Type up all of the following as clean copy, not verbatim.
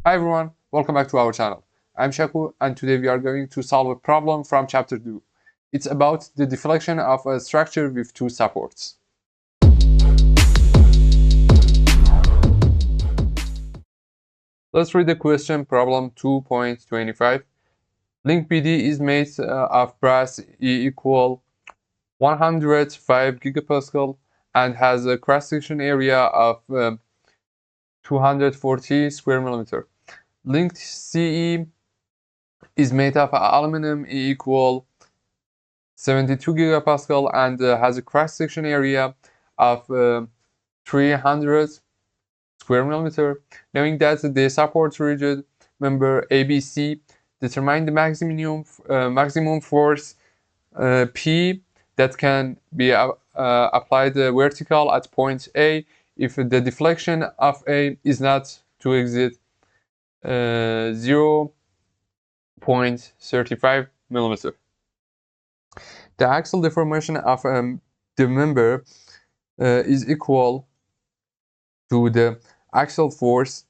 Hi everyone, welcome back to our channel. I'm Shakur and today we are going to solve a problem from chapter 2. It's about the deflection of a structure with two supports. Let's read the question, problem 2.25. Link BD is made of brass E equal 105 gigapascal and has a cross-section area of 240 square millimeter. Linked CE is made of aluminum E equal 72 gigapascal and has a cross-section area of 300 square millimeter. Knowing that the support rigid member ABC determine the maximum force P that can be applied vertical at point A if the deflection of A is not to exceed 0.35 millimeter. The axial deformation of the member is equal to the axial force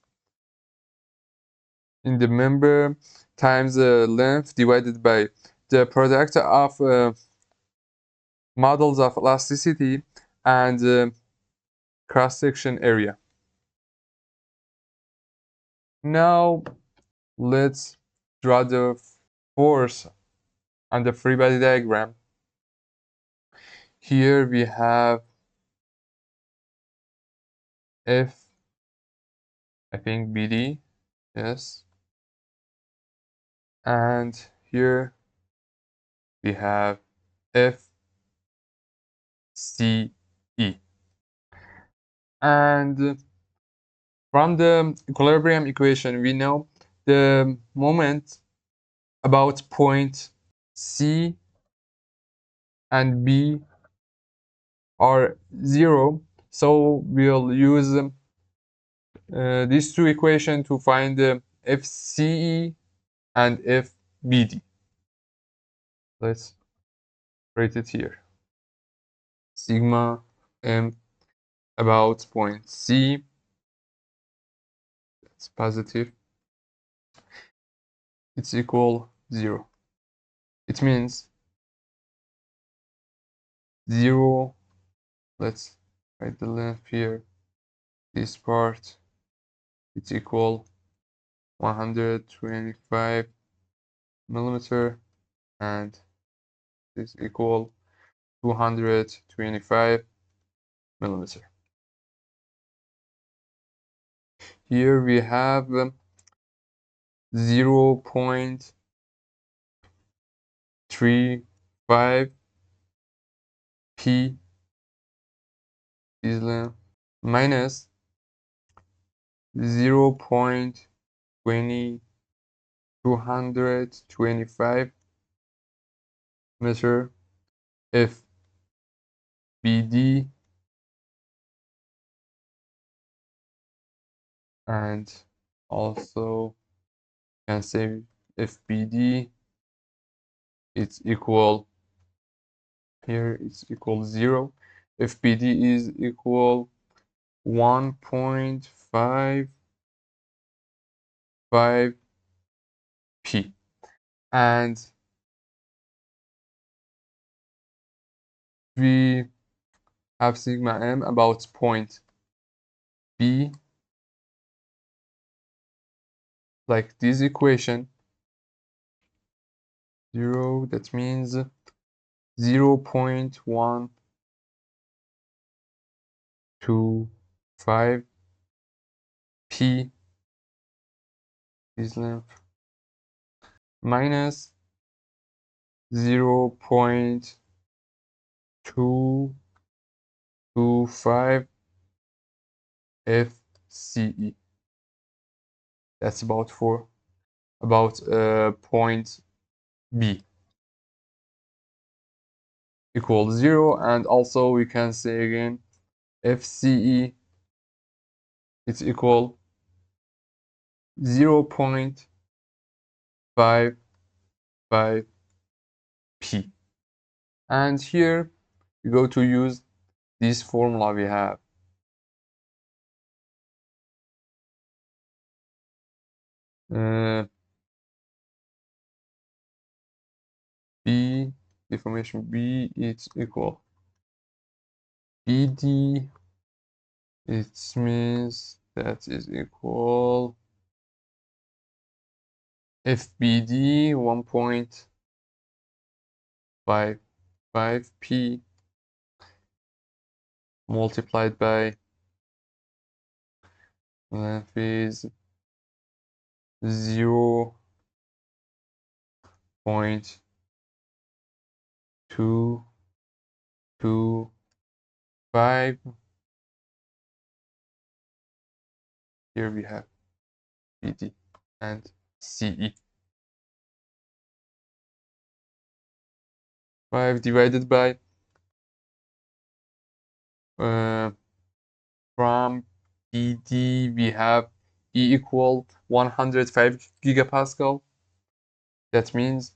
in the member times the length divided by the product of models of elasticity and cross-section area. Now let's draw the force on the free body diagram. Here we have F, I think BD, yes, and here we have FCE. And from the equilibrium equation, we know the moment about point C and B are 0. So we'll use these two equations to find the FCE and FBD. Let's write it here. Sigma M about point C, that's positive, it's equal 0. It means 0, let's write the length here, this part, it's equal 125 millimeter, and this equal 225 millimeter. Here we have 0.35 P is length minus 0.225 meter F BD, and also can say FBD it's equal, here it's equal 0. FBD is equal 1.55 P, and we have sigma M about point B, like this equation, 0, that means 0.125 P is length minus 0.225 FCE. That's about point B equals 0, and also we can say again FCE it's equal 0.55 P, and here we go to use this formula we have. uh, B deformation B is equal BD. It means that is equal FBD 1.55P multiplied by length is 0.225. Here we have BD and CE. 5 divided by from BD we have E equal 105 gigapascal. That means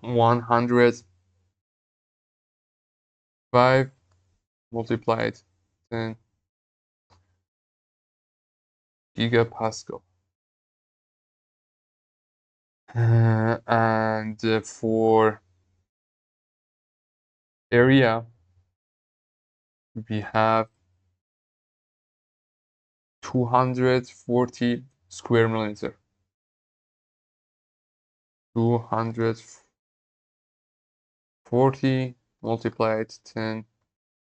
105 multiplied 10 gigapascal. And for area, we have 240 square millimeter. 240 multiplied 10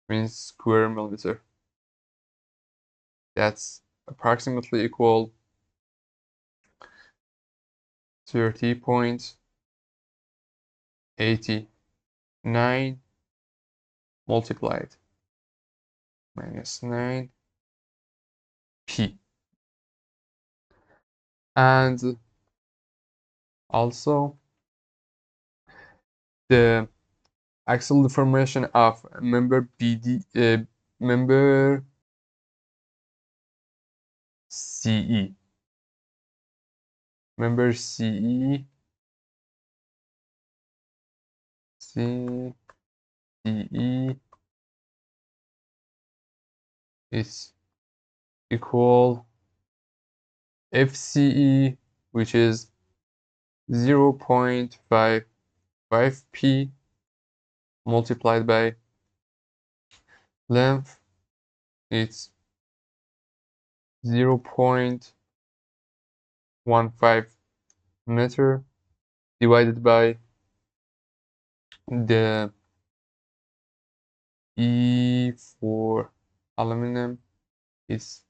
means square millimeter. That's approximately equal 30.89 multiplied minus 9 P. And also the axial deformation of member BD, member CE. Member CE is equal FCE, which is 0.55P multiplied by length, it's 0.15 meter divided by the E for aluminum is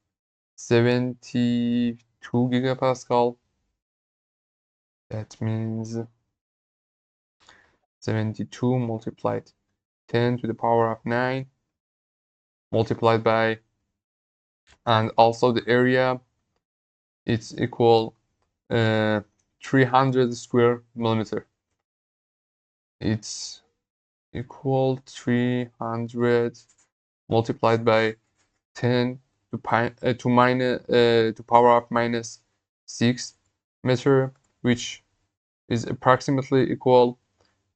72 gigapascal. That means 72 multiplied 10 to the power of 9 multiplied by, and also the area, it's equal 300 square millimeter. It's equal 300 multiplied by 10 to power of minus 6 meter, which is approximately equal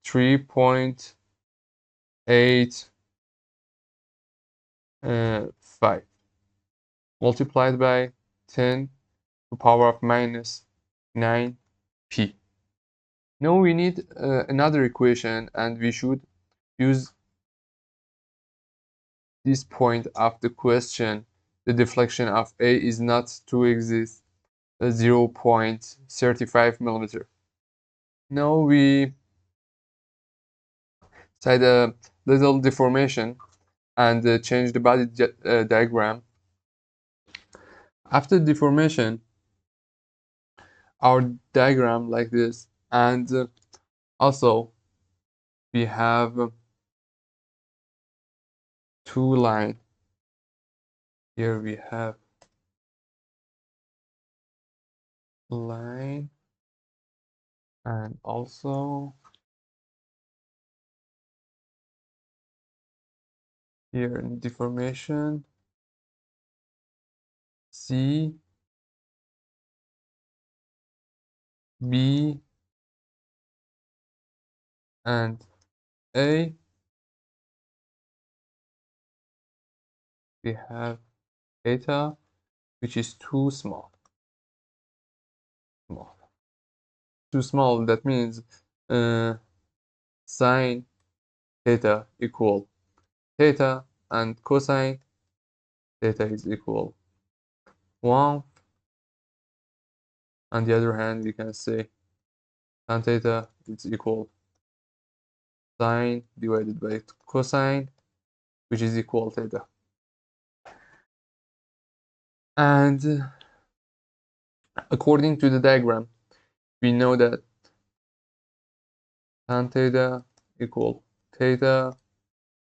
3.85 multiplied by 10 to power of minus 9P. Now we need another equation, and we should use this point of the question. The deflection of A is not to exist 0.35 millimeter. Now we set a little deformation and change the body diagram. After deformation, our diagram like this, and also we have two lines. Here we have line, and also here in deformation C, B, and A, we have theta, which is too small. small. Too small, that means sine theta equal theta, and cosine theta is equal 1. On the other hand, we can say tan theta is equal sine divided by cosine, which is equal theta. And according to the diagram, we know that tan theta equal theta,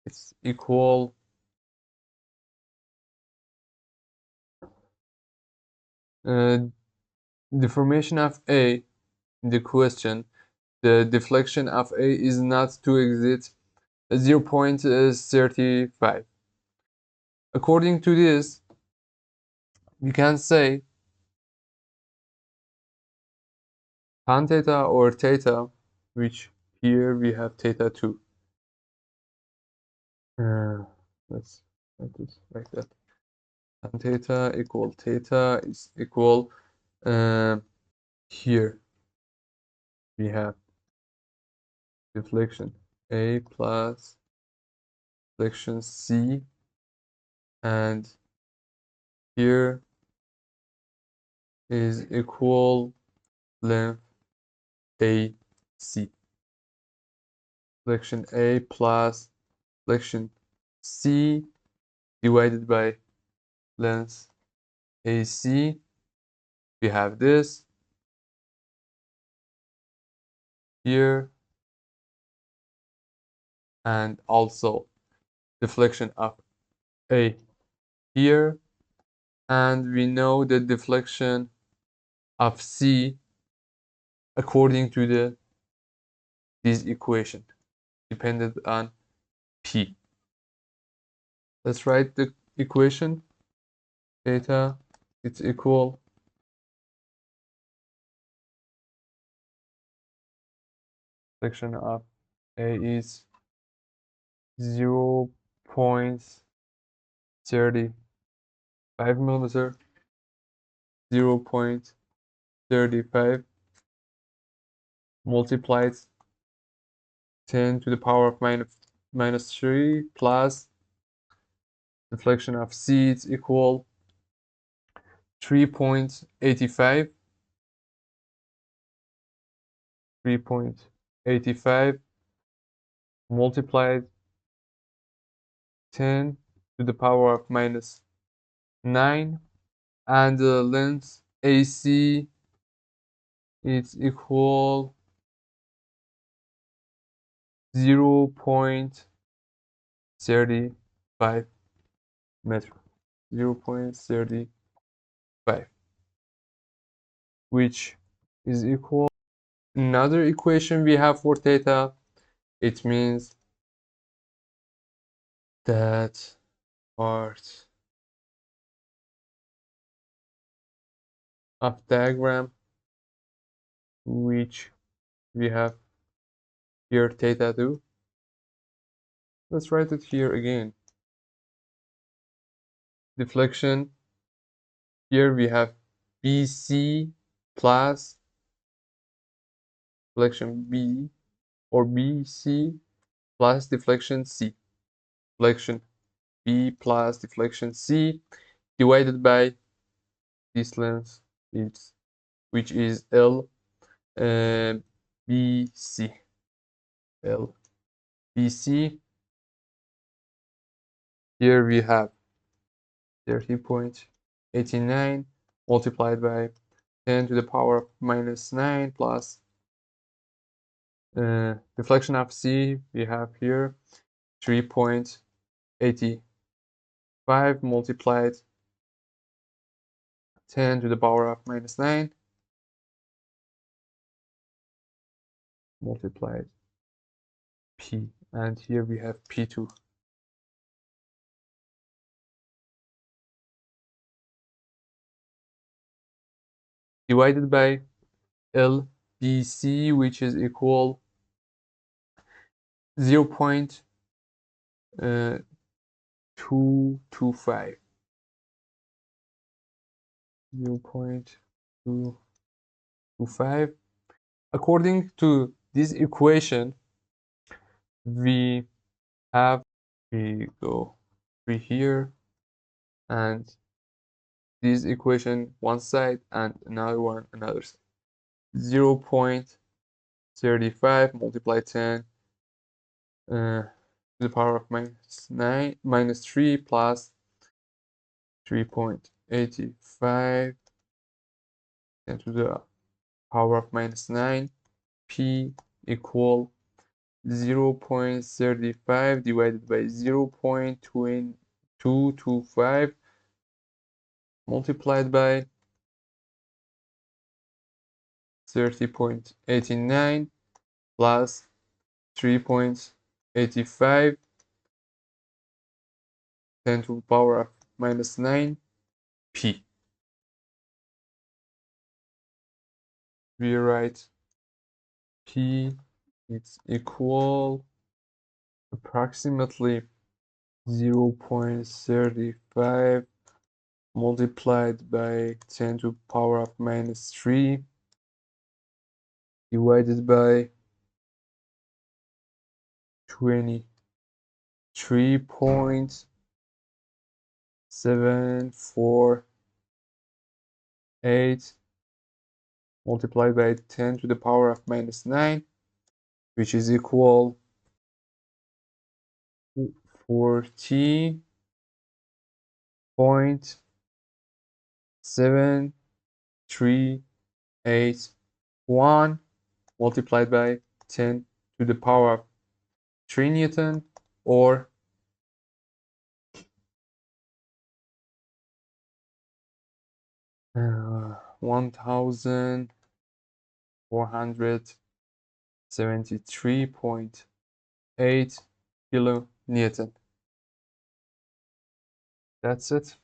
it's equal deformation of A in the question. The deflection of A is not to exceed 0.35. According to this, we can say tan theta or theta, which here we have theta 2. Let's write this like that. Tan theta equal theta is equal, here we have deflection A plus deflection C, and here is equal length AC. Deflection A plus deflection C divided by length AC. We have this here, and also deflection of A here, and we know the deflection of C according to this equation dependent on P. Let's write the equation. Theta, it's equal deflection of A is 0.35 millimeter, 0.35 multiplied 10 to the power of minus 3 plus deflection of C is equal 3.85. 3.85 multiplied 10 to the power of minus 9, and the length AC is equal 0.35 meter, 0.35, which is equal another equation we have for theta. It means that part of diagram which we have here theta 2. Let's write it here again. Deflection, here we have BC plus deflection B, or BC plus deflection C. Deflection B plus deflection C divided by this length, which is L BC. L BC. Here we have 30.89 multiplied by 10 to the power of minus 9 plus deflection of C, we have here 3.85 multiplied 10 to the power of minus 9 multiplied P, and here we have P2. Divided by LBC, which is equal 0.225. 0.225. 25. According to this equation, we go here, and this equation one side and another one another side. 0.35 multiply 10 to the power of minus 3 plus 3.85 10 to the power of minus 9 p equal 0.35 divided by 0.225 multiplied by 30.89 plus 3.85 10 to the power of minus 9 p. We write p it's equal approximately 0.35 multiplied by 10 to the power of minus 3 divided by 23.748 multiplied by 10 to the power of minus 9, which is equal 40.7381 multiplied by 10 to the power of 3 Newton, or 1473.8 kilonewton. That's it.